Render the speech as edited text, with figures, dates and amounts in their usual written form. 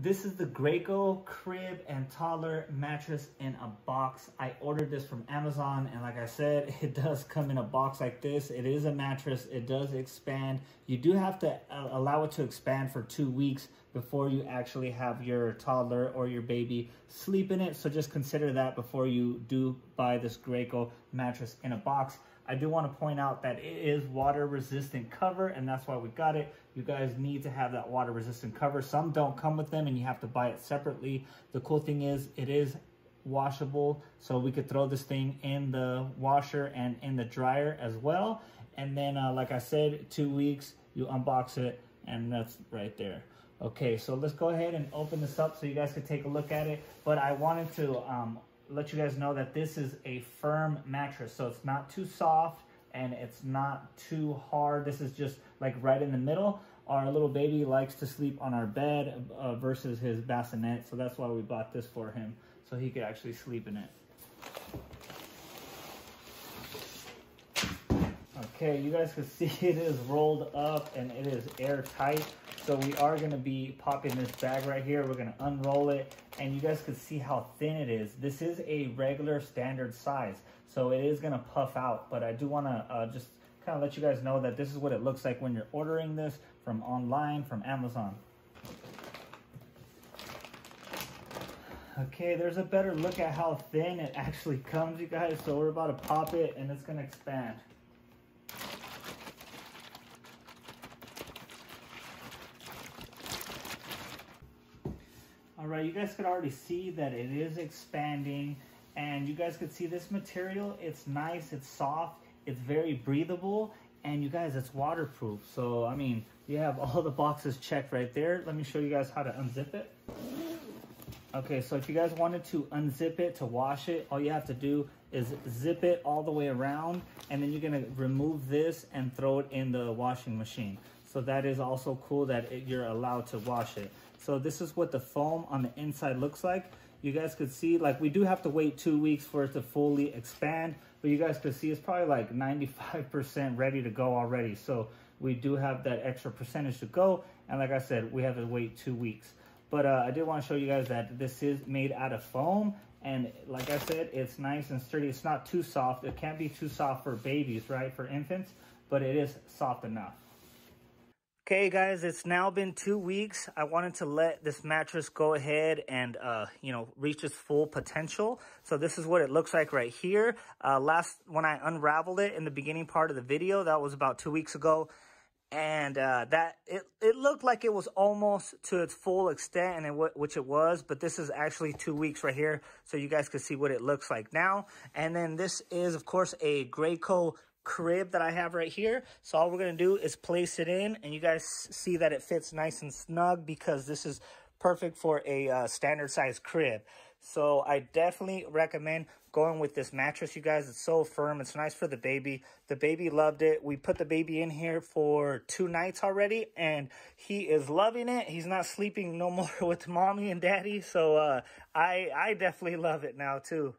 This is the Graco Crib and Toddler Mattress in a box. I ordered this from Amazon, and like I said, it does come in a box like this. It is a mattress. It does expand. You do have to allow it to expand for 2 weeks before you actually have your toddler or your baby sleep in it. So just consider that before you do buy this Graco mattress in a box. I do want to point out that it is water resistant cover, and that's why we got it. You guys need to have that water resistant cover. Some don't come with them and you have to buy it separately. The cool thing is it is washable, so we could throw this thing in the washer and in the dryer as well. And then like I said, 2 weeks, you unbox it, and that's right there. Okay, so let's go ahead and open this up so you guys could take a look at it. But I wanted to let you guys know that this is a firm mattress, so it's not too soft and it's not too hard. This is just like right in the middle. Our little baby likes to sleep on our bed versus his bassinet, so that's why we bought this for him, so he could actually sleep in it. Okay, you guys can see it is rolled up and it is airtight. So we are going to be popping this bag right here. We're going to unroll it, and you guys can see how thin it is. This is a regular standard size, so it is going to puff out. But I do want to just kind of let you guys know that this is what it looks like when you're ordering this from online, from Amazon. Okay, there's a better look at how thin it actually comes, you guys. So we're about to pop it, and it's going to expand. All right, you guys could already see that it is expanding, and you guys could see this material. It's nice, it's soft, it's very breathable, and you guys, it's waterproof. So, I mean, you have all the boxes checked right there. Let me show you guys how to unzip it. Okay, so if you guys wanted to unzip it to wash it, all you have to do is zip it all the way around, and then you're gonna remove this and throw it in the washing machine. So that is also cool that you're allowed to wash it. So this is what the foam on the inside looks like. You guys could see, like, we do have to wait 2 weeks for it to fully expand, but you guys could see it's probably like 95% ready to go already. So we do have that extra percentage to go. And like I said, we have to wait 2 weeks. But I did want to show you guys that this is made out of foam. And like I said, it's nice and sturdy. It's not too soft. It can't be too soft for babies, right? For infants, but it is soft enough. Okay guys, it's now been 2 weeks. I wanted to let this mattress go ahead and, you know, reach its full potential. So this is what it looks like right here. When I unraveled it in the beginning part of the video, that was about 2 weeks ago. And it looked like it was almost to its full extent, and which it was, but this is actually 2 weeks right here. So you guys can see what it looks like now. And then this is, of course, a Graco crib that I have right here. So all we're going to do is place it in, and you guys see that it fits nice and snug because this is perfect for a standard size crib. So I definitely recommend going with this mattress, you guys. It's so firm. It's nice for the baby. The baby loved it. We put the baby in here for 2 nights already, and he is loving it. He's not sleeping no more with mommy and daddy. So I definitely love it now too.